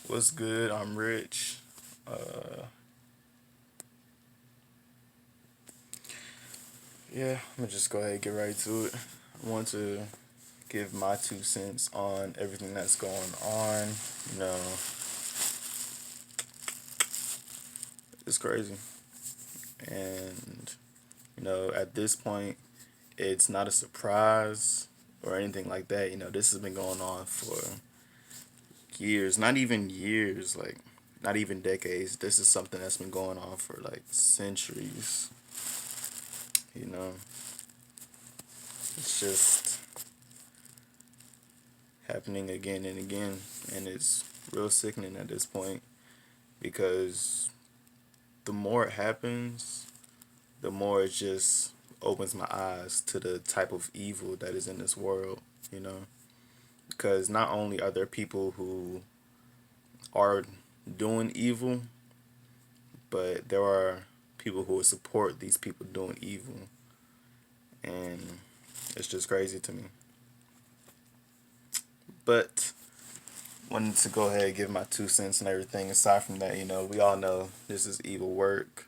What's good? I'm Rich. Uh, yeah, I'm gonna just go ahead and get right to it. I want to give my 2 cents on everything that's going on. You know, it's crazy. And, at this point, it's not a surprise or anything like that. This has been going on for years, not even years, like, not even decades. This is something that's been going on for like centuries. You know, it's just happening again and again, and it's real sickening at this point because the more it happens, the more it just opens my eyes to the type of evil that is in this world, you know? Because not only are there people who are doing evil, but there are people who will support these people doing evil, and it's just crazy to me. But wanted to go ahead and give my 2 cents and everything. Aside from that, we all know this is evil work.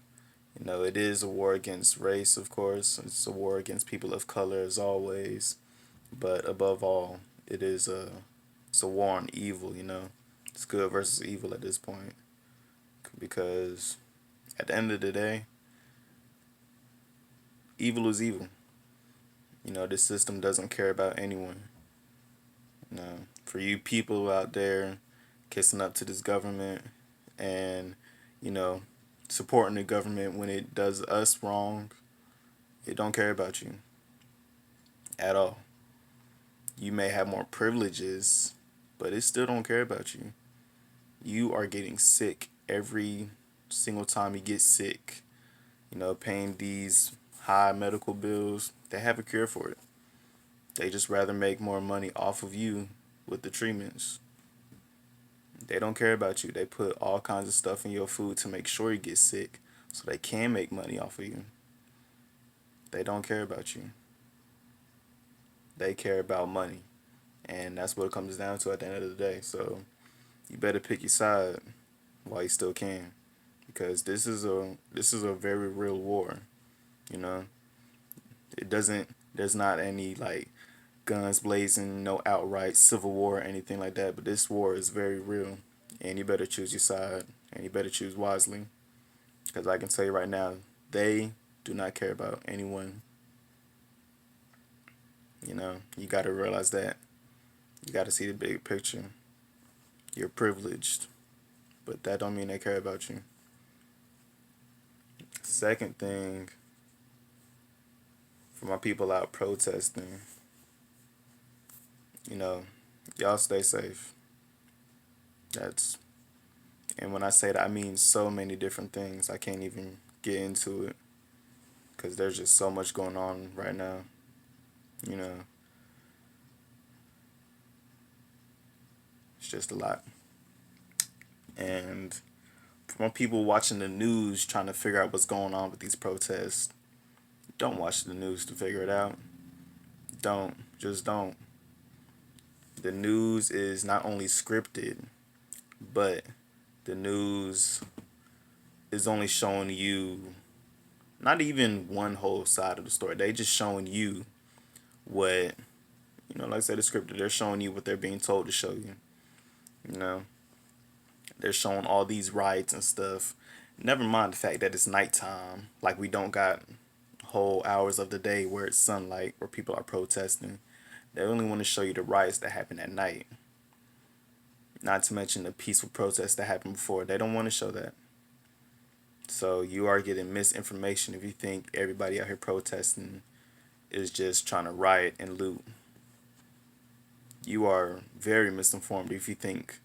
It is a war against race, of course. It's a war against people of color, as always. But above all, it's a war on evil. It's good versus evil at this point. Because at the end of the day, evil is evil. This system doesn't care about anyone. For you people out there kissing up to this government and, you know, supporting the government when it does us wrong, it don't care about you at all. You may have more privileges, but it still don't care about you. You are getting sick every single time you get sick. Paying these high medical bills, they have a cure for it. They just rather make more money off of you with the treatments. They don't care about you. They put all kinds of stuff in your food to make sure you get sick so they can make money off of you. They don't care about you. They care about money. And that's what it comes down to at the end of the day. So you better pick your side while you still can. Because this is a very real war, you know. It doesn't there's not any like guns blazing, no outright civil war or anything like that, but this war is very real, and you better choose your side, and you better choose wisely, because I can tell you right now, they do not care about anyone. You got to realize that. You got to see the big picture. You're privileged, but that don't mean they care about you. Second thing, for my people out protesting, you know, y'all stay safe. That's And when I say that, I mean so many different things. I can't even get into it because there's just so much going on right now. You know, it's just a lot. And from people watching the news trying to figure out what's going on with these protests, don't watch the news to figure it out. Don't. Just don't. The news is not only scripted, but the news is only showing you not even one whole side of the story. They just showing you what, like I said, the scripted. They're showing you what they're being told to show you. You know, they're showing all these riots and stuff. Never mind the fact that it's nighttime. Like we don't got whole hours of the day where it's sunlight, where people are protesting. They only want to show you the riots that happen at night. Not to mention the peaceful protests that happened before. They don't want to show that. So you are getting misinformation if you think everybody out here protesting is just trying to riot and loot. You are very misinformed if you think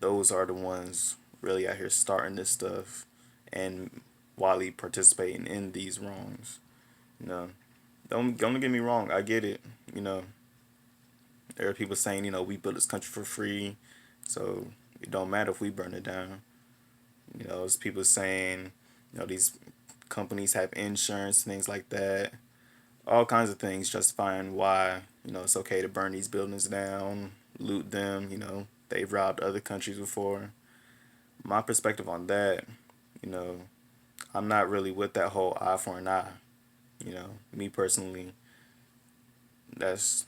those are the ones really out here starting this stuff and wildly participating in these wrongs. You know, don't get me wrong. I get it. You know, there are people saying, we built this country for free, so it don't matter if we burn it down. There's people saying, these companies have insurance, things like that. All kinds of things justifying why, it's okay to burn these buildings down, loot them. They've robbed other countries before. My perspective on that, you know, I'm not really with that whole eye for an eye. Me personally, that's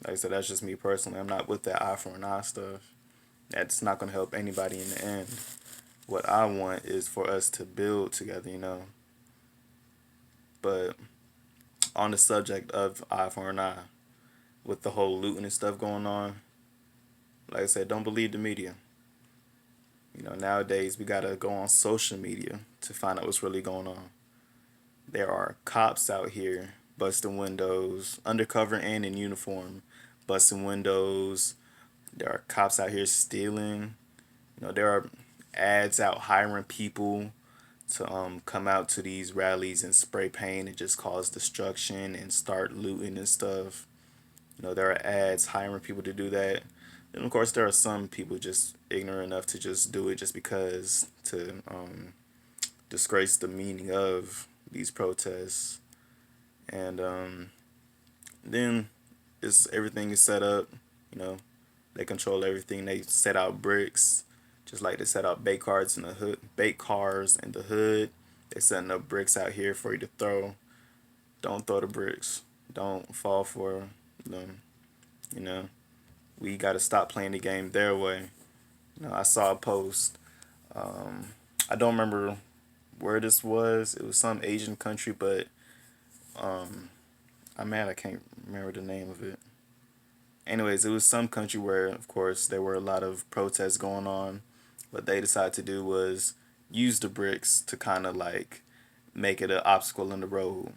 like I said, that's just me personally. I'm not with that eye for an eye stuff. That's not gonna help anybody in the end. What I want is for us to build together. But on the subject of eye for an eye, with the whole looting and stuff going on, like I said, don't believe the media. Nowadays we gotta go on social media to find out what's really going on. There are cops out here busting windows, undercover and in uniform, busting windows. There are cops out here stealing. There are ads out hiring people to come out to these rallies and spray paint and just cause destruction and start looting and stuff. There are ads hiring people to do that. And of course, there are some people just ignorant enough to just do it just because to disgrace the meaning of these protests. And then it's everything is set up. You know, they control everything. They set out bricks, just like they set out bait cars in the hood. Bait cars in the hood. They setting up bricks out here for you to throw. Don't throw the bricks. Don't fall for them. You know, we got to stop playing the game their way. I saw a post. Um, I don't remember where this was. It was some Asian country, but I'm mad I can't remember the name of it. Anyways, it was some country where, of course, there were a lot of protests going on. What they decided to do was use the bricks to kind of like make it an obstacle in the road.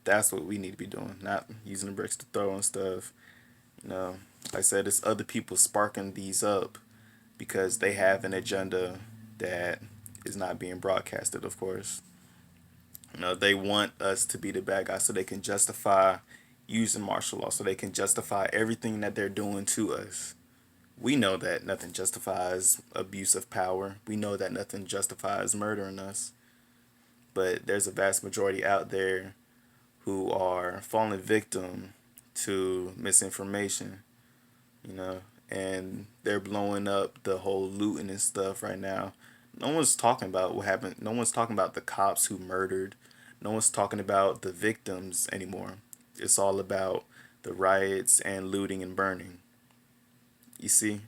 That's what we need to be doing, not using the bricks to throw and stuff. You know, like I said, it's other people sparking these up because they have an agenda that is not being broadcasted, of course. They want us to be the bad guys so they can justify using martial law, so they can justify everything that they're doing to us. We know that nothing justifies abuse of power. We know that nothing justifies murdering us. But there's a vast majority out there who are falling victim to misinformation, you know, and they're blowing up the whole looting and stuff right now. No one's talking about what happened. No one's talking about the cops who murdered. No one's talking about the victims anymore. It's all about the riots and looting and burning. You see?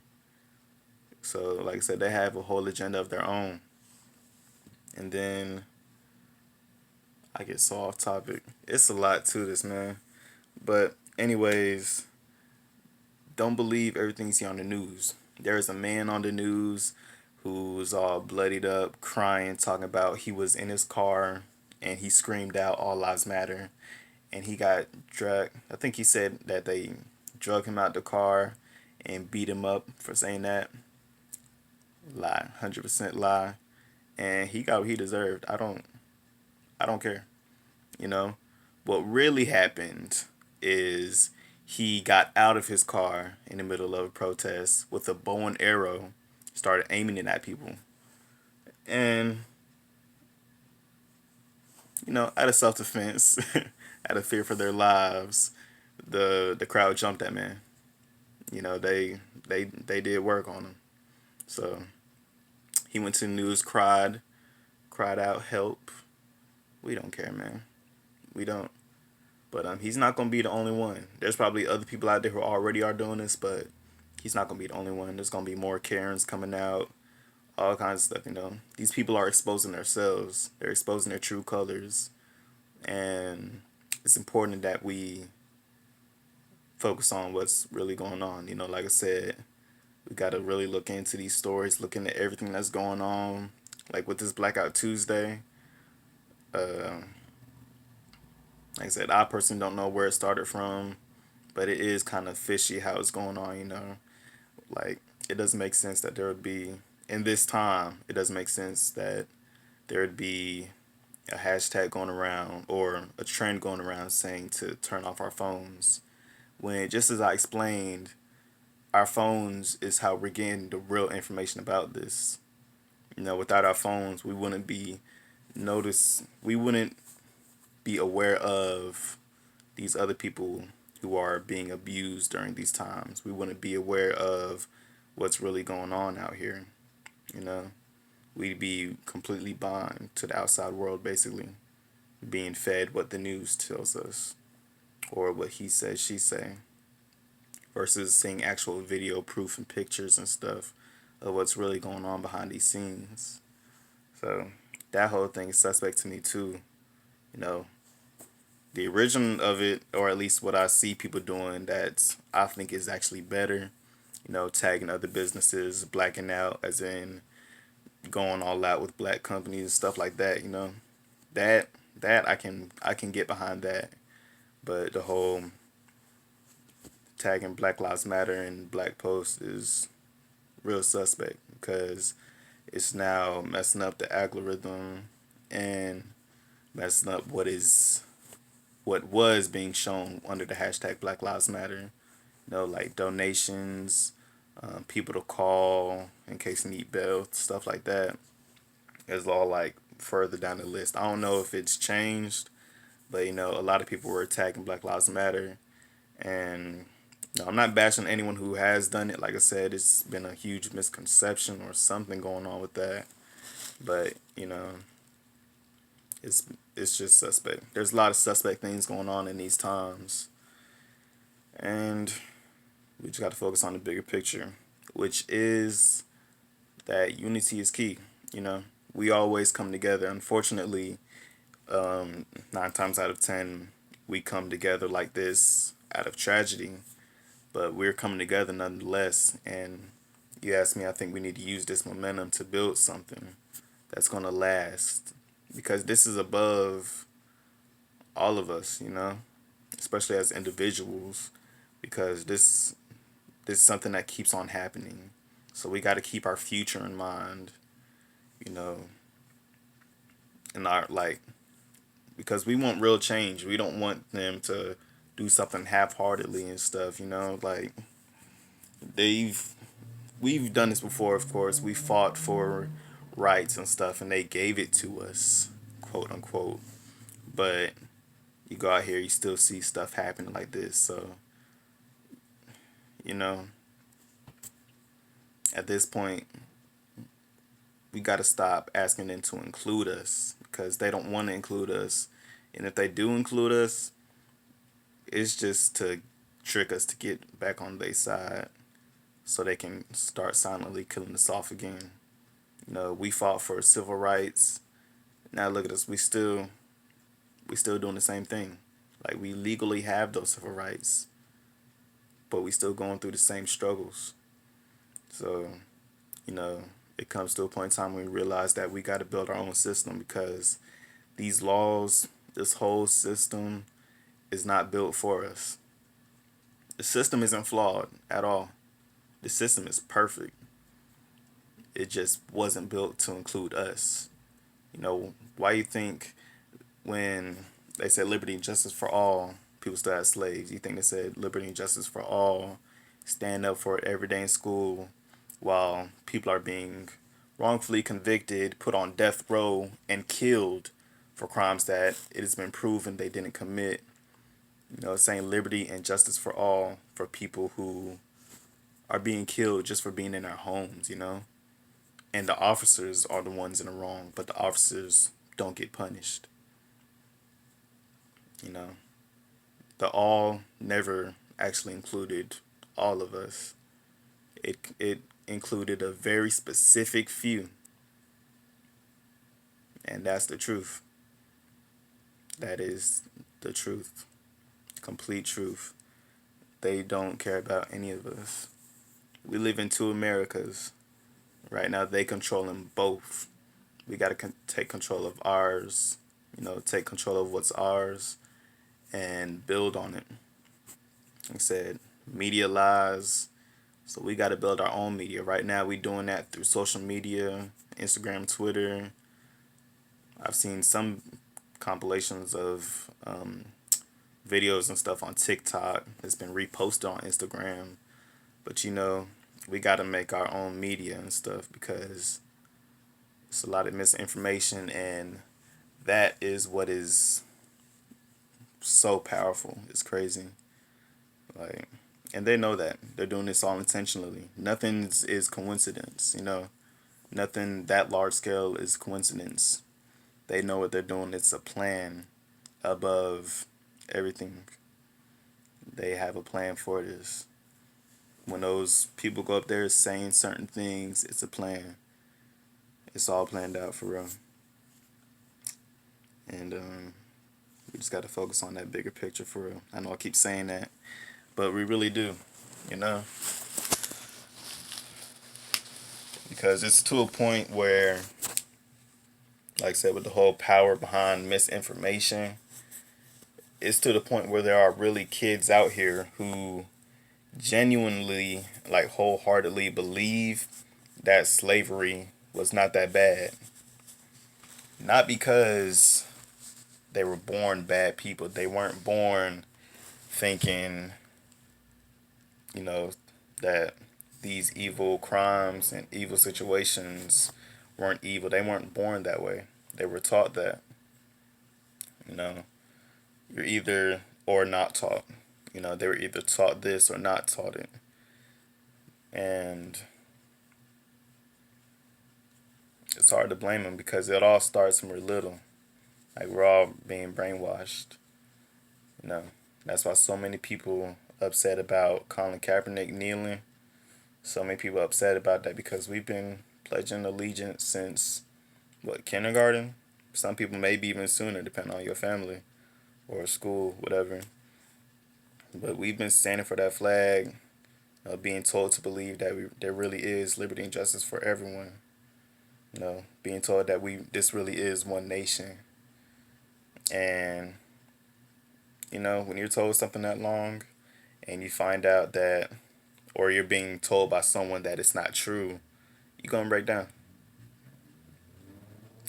So, like I said, they have a whole agenda of their own. And then I get so off topic. It's a lot to this, man. But, anyways, don't believe everything you see on the news. There is a man on the news who was all bloodied up, crying, talking about he was in his car and he screamed out "All Lives Matter," and he got drugged. I think he said that they drug him out the car and beat him up for saying that. Lie, 100% lie, and he got what he deserved. I don't care. You know, what really happened is he got out of his car in the middle of a protest with a bow and arrow, started aiming it at people, and out of self defense, out of fear for their lives, the crowd jumped that man. They did work on him. So he went to the news, cried out help. We don't care, man. We don't. But he's not gonna be the only one. There's probably other people out there who already are doing this, but he's not gonna be the only one. There's gonna be more Karens coming out, all kinds of stuff. These people are exposing themselves. They're exposing their true colors, and it's important that we focus on what's really going on. Like I said, we got to really look into these stories, look into everything that's going on. Like with this Blackout Tuesday, uh, like I said, I personally don't know where it started from, but it is kind of fishy how it's going on. Like, it doesn't make sense that there would be, in this time, it doesn't make sense that there would be a hashtag going around or a trend going around saying to turn off our phones. When, just as I explained, our phones is how we're getting the real information about this. Without our phones, we wouldn't be aware of these other people who are being abused during these times. We wouldn't be aware of what's really going on out here. You know, we'd be completely blind to the outside world, basically being fed what the news tells us or what he says, she say, versus seeing actual video proof and pictures and stuff of what's really going on behind these scenes. So that whole thing is suspect to me too. You know, the origin of it, or at least what I see people doing that I think is actually better. You know, tagging other businesses, blacking out, as in going all out with black companies and stuff like that. You know, that that I can get behind that. But the whole tagging Black Lives Matter and Black Post is real suspect because it's now messing up the algorithm and messing up what was being shown under the hashtag Black Lives Matter. You know, like donations, people to call in case you need bail, stuff like that. Is all like further down the list. I don't know if it's changed, but you know, a lot of people were attacking Black Lives Matter, and no, I'm not bashing anyone who has done it. Like I said, it's been a huge misconception or something going on with that. But you know, it's it's just suspect. There's a lot of suspect things going on in these times, and we just got to focus on the bigger picture, which is that unity is key. You know, we always come together. Unfortunately, 9 times out of 10, we come together like this out of tragedy, but we're coming together nonetheless. And you ask me, I think we need to use this momentum to build something that's going to last because this is above all of us, you know, especially as individuals, because this is something that keeps on happening. So we got to keep our future in mind, you know, and our like because we want real change. We don't want them to do something half-heartedly and stuff, you know, like they've we've done this before, of course. We fought for rights and stuff and they gave it to us, quote unquote. But you go out here, you still see stuff happening like this. So, you know, at this point, we got to stop asking them to include us because they don't want to include us. And if they do include us, it's just to trick us to get back on their side so they can start silently killing us off again. You know, we fought for civil rights. Now look at us. We still doing the same thing. Like we legally have those civil rights, but we still going through the same struggles. So, you know, it comes to a point in time when we realize that we got to build our own system because these laws, this whole system is not built for us. The system isn't flawed at all. The system is perfect. It just wasn't built to include us. You know, why you think when they said liberty and justice for all, people still had slaves? You think they said liberty and justice for all, stand up for it every day in school while people are being wrongfully convicted, put on death row, and killed for crimes that it has been proven they didn't commit? You know, saying liberty and justice for all for people who are being killed just for being in their homes, you know? And the officers are the ones in the wrong, but the officers don't get punished. You know, the all never actually included all of us. It included a very specific few, and that's the truth. That is the truth, complete truth. They don't care about any of us. We live in two Americas. Right now, they controlling both. We got to take control of ours, you know, take control of what's ours and build on it. Like I said, media lies. So we got to build our own media. Right now, we doing that through social media, Instagram, Twitter. I've seen some compilations of videos and stuff on TikTok. It's been reposted on Instagram. But you know, we got to make our own media and stuff because it's a lot of misinformation, and that is what is so powerful. It's crazy. Like, and they know that they're doing this all intentionally. Nothing is coincidence, you know. Nothing that large scale is coincidence. They know what they're doing. It's a plan above everything. They have a plan for this. When those people go up there saying certain things, it's a plan. It's all planned out for real. And we just got to focus on that bigger picture for real. I know I keep saying that, but we really do, you know? Because it's to a point where, like I said, with the whole power behind misinformation, it's to the point where there are really kids out here who genuinely, like wholeheartedly believe that slavery was not that bad. Not because they were born bad people. They weren't born thinking, you know, that these evil crimes and evil situations weren't evil. They weren't born that way. They were taught that, you know, you're either or not taught. You know, they were either taught this or not taught it. And it's hard to blame them because it all starts when we're little. Like we're all being brainwashed. You know, that's why so many people upset about Colin Kaepernick kneeling. So many people upset about that because we've been pledging allegiance since what, kindergarten? Some people maybe even sooner, depending on your family or school, whatever. But we've been standing for that flag, being told to believe that there really is liberty and justice for everyone. You know, being told that this really is one nation. And you know, when you're told something that long, and you find out that, or you're being told by someone that it's not true, you're gonna break down.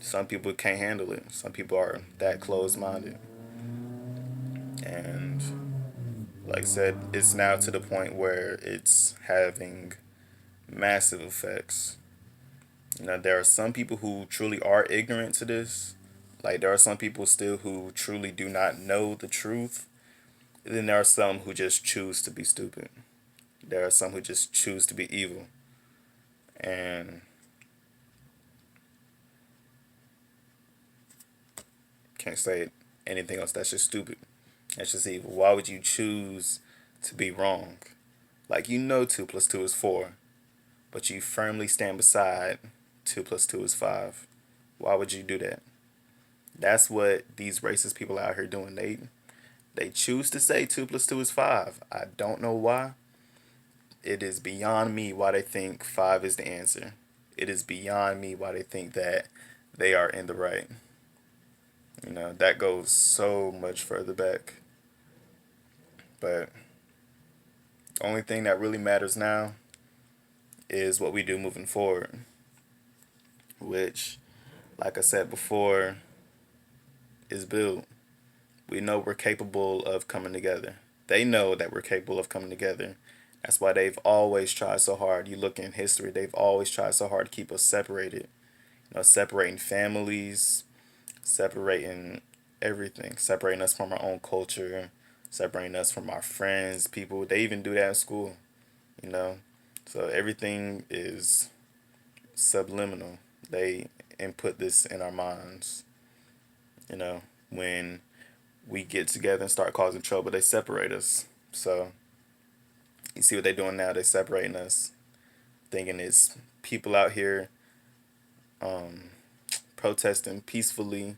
Some people can't handle it. Some people are that closed-minded, and like I said, it's now to the point where it's having massive effects. You know, there are some people who truly are ignorant to this. Like there are some people still who truly do not know the truth. And then there are some who just choose to be stupid. There are some who just choose to be evil. And can't say anything else. That's just stupid. That's just evil. Why would you choose to be wrong? Like you know 2 plus 2 is 4, but you firmly stand beside 2 plus 2 is 5. Why would you do that? That's what these racist people out here doing. They choose to say 2 plus 2 is 5. I don't know why. It is beyond me why they think 5 is the answer. It is beyond me why they think that they are in the right. You know, that goes so much further back. But the only thing that really matters now is what we do moving forward. Which, like I said before, is build. We know we're capable of coming together. They know that we're capable of coming together. That's why they've always tried so hard. You look in history, they've always tried so hard to keep us separated. You know, separating families, separating everything, separating us from our own culture, separating us from our friends, people. They even do that in school, you know. So everything is subliminal. They input this in our minds, you know. When we get together and start causing trouble, they separate us. So you see what they're doing now? They're separating us, thinking it's people out here um, protesting peacefully.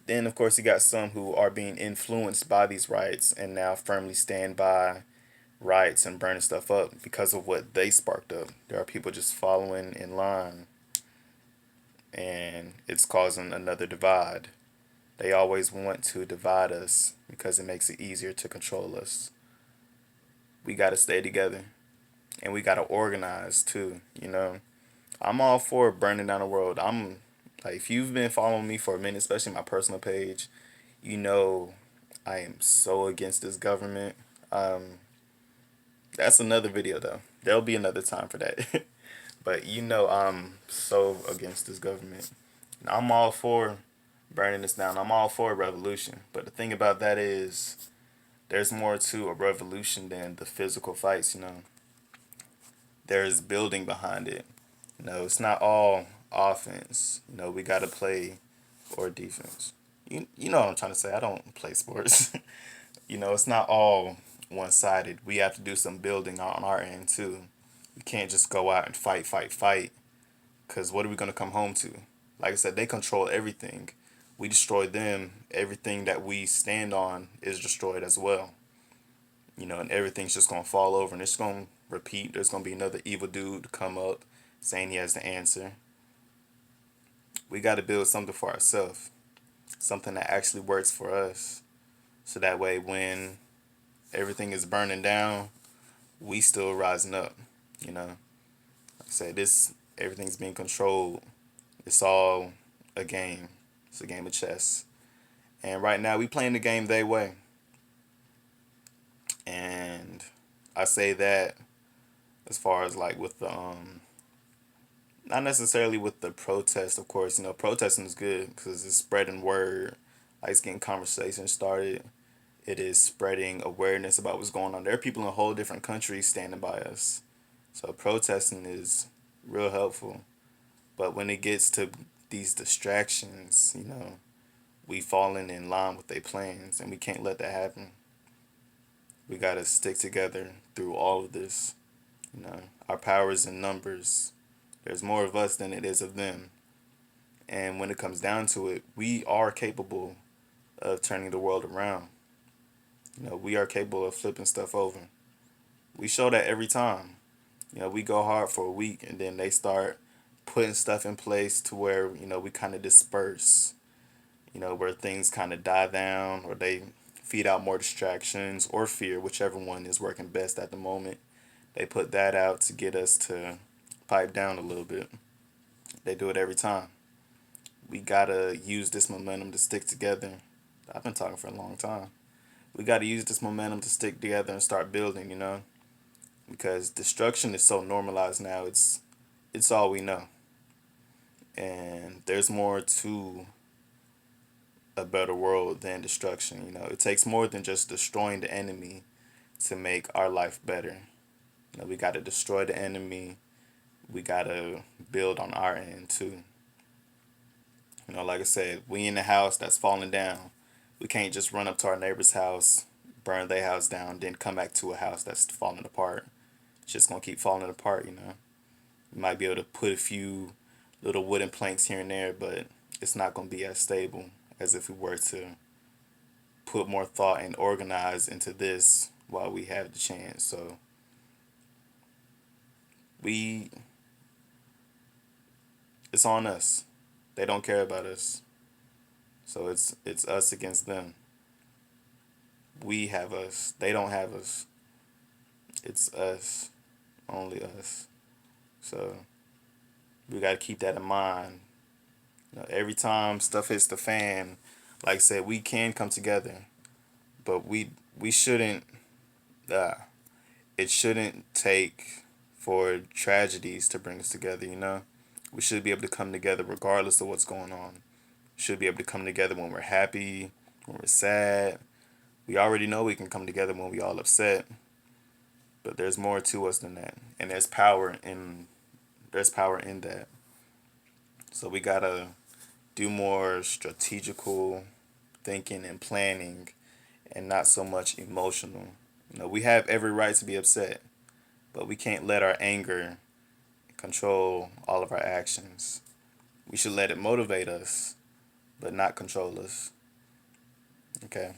Then, of course, you got some who are being influenced by these riots and now firmly stand by riots and burning stuff up because of what they sparked up. There are people just following in line, and it's causing another divide. They always want to divide us because it makes it easier to control us. We got to stay together, and we got to organize too, you know. I'm all for burning down the world. I'm like, if you've been following me for a minute, especially my personal page, you know I am so against this government. Um, that's another video though. There'll be another time for that. But you know I'm so against this government. I'm all for burning this down. I'm all for a revolution. But the thing about that is there's more to a revolution than the physical fights, you know. There's building behind it. It's not all offense. We got to play or defense. You know what I'm trying to say. I don't play sports. It's not all one sided. We have to do some building on our end too. We can't just go out and fight, fight, fight. Because what are we going to come home to? Like I said, they control everything. We destroy them. Everything that we stand on is destroyed as well. And everything's just going to fall over and it's going to repeat. There's going to be another evil dude to come up saying he has the answer. We got to build something for ourselves, something that actually works for us. So that way, when everything is burning down, we still rising up. Like I said, everything's being controlled. It's all a game. It's a game of chess. And right now, we playing the game their way. And I say that as far as like with the not necessarily with the protest, of course. Protesting is good because it's spreading word, like it's getting conversation started. It is spreading awareness about what's going on. There are people in a whole different countries standing by us. So protesting is real helpful. But when it gets to these distractions, we falling in line with their plans and we can't let that happen. We gotta stick together through all of this. Our power is in numbers. There's more of us than it is of them. And when it comes down to it, we are capable of turning the world around. We are capable of flipping stuff over. We show that every time. We go hard for a week and then they start putting stuff in place to where, we kind of disperse, where things kind of die down or they feed out more distractions or fear, whichever one is working best at the moment. They put that out to get us to pipe down a little bit. They do it every time. We gotta use this momentum to stick together. I've been talking for a long time. We gotta use this momentum to stick together and start building, because destruction is so normalized now. It's all we know. And there's more to a better world than destruction. It takes more than just destroying the enemy to make our life better. We got to destroy the enemy. We got to build on our end too. Like I said, we in the house that's falling down. We can't just run up to our neighbor's house, burn their house down, then come back to a house that's falling apart. It's just gonna keep falling apart. You might be able to put a few little wooden planks here and there, but it's not gonna be as stable as if we were to put more thought and organize into this while we have the chance. So we it's on us. They don't care about us. So it's us against them. We have us. They don't have us. It's us. Only us. So we gotta keep that in mind. Every time stuff hits the fan, like I said, we can come together. But we shouldn't uh, it shouldn't take for tragedies to bring us together. We should be able to come together regardless of what's going on. We should be able to come together when we're happy, when we're sad. We already know we can come together when we all upset, but there's more to us than that. And there's power in that. So we gotta do more strategical thinking and planning and not so much emotional. We have every right to be upset, but we can't let our anger control all of our actions. We should let it motivate us, but not control us. Okay?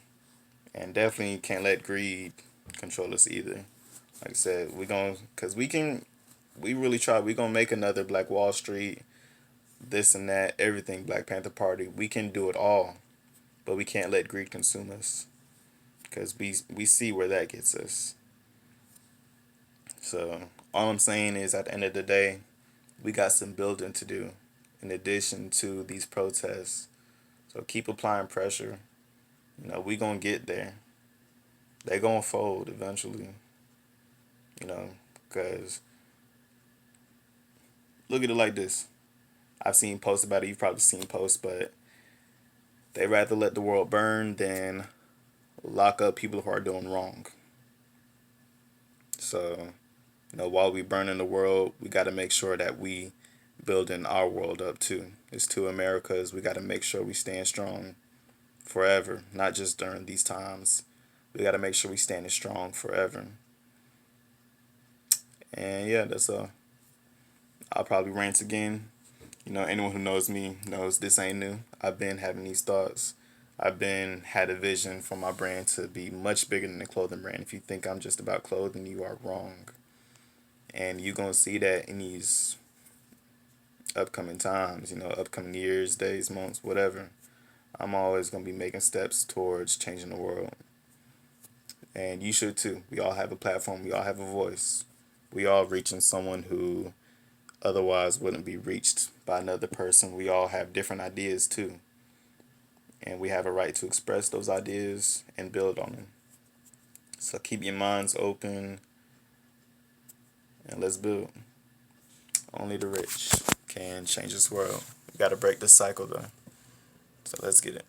And definitely can't let greed control us either. Like I said, cause we really try. We gonna make another Black Wall Street, this and that, everything Black Panther Party. We can do it all, but we can't let greed consume us, cause we see where that gets us. So all I'm saying is, at the end of the day, we got some building to do, in addition to these protests. So keep applying pressure. We gonna get there. They gonna fold eventually. You know, cause look at it like this. I've seen posts about it. You've probably seen posts, but they rather let the world burn than lock up people who are doing wrong. So, while we burn in the world, we got to make sure that we building our world up too. It's two Americas. We got to make sure we stand strong forever, not just during these times. We got to make sure we standing strong forever. And yeah, that's I'll probably rant again. You know, anyone who knows me knows this ain't new. I've been having these thoughts. I've been had a vision for my brand to be much bigger than the clothing brand. If you think I'm just about clothing, you are wrong. And you're gonna see that in these upcoming times, you know, upcoming years, days, months, whatever. I'm always gonna be making steps towards changing the world. And you should too. We all have a platform, we all have a voice. We all reaching someone who otherwise wouldn't be reached by another person. We all have different ideas too. And we have a right to express those ideas and build on them. So keep your minds open and let's build. Only the rich can change this world. We gotta break the cycle though. So let's get it.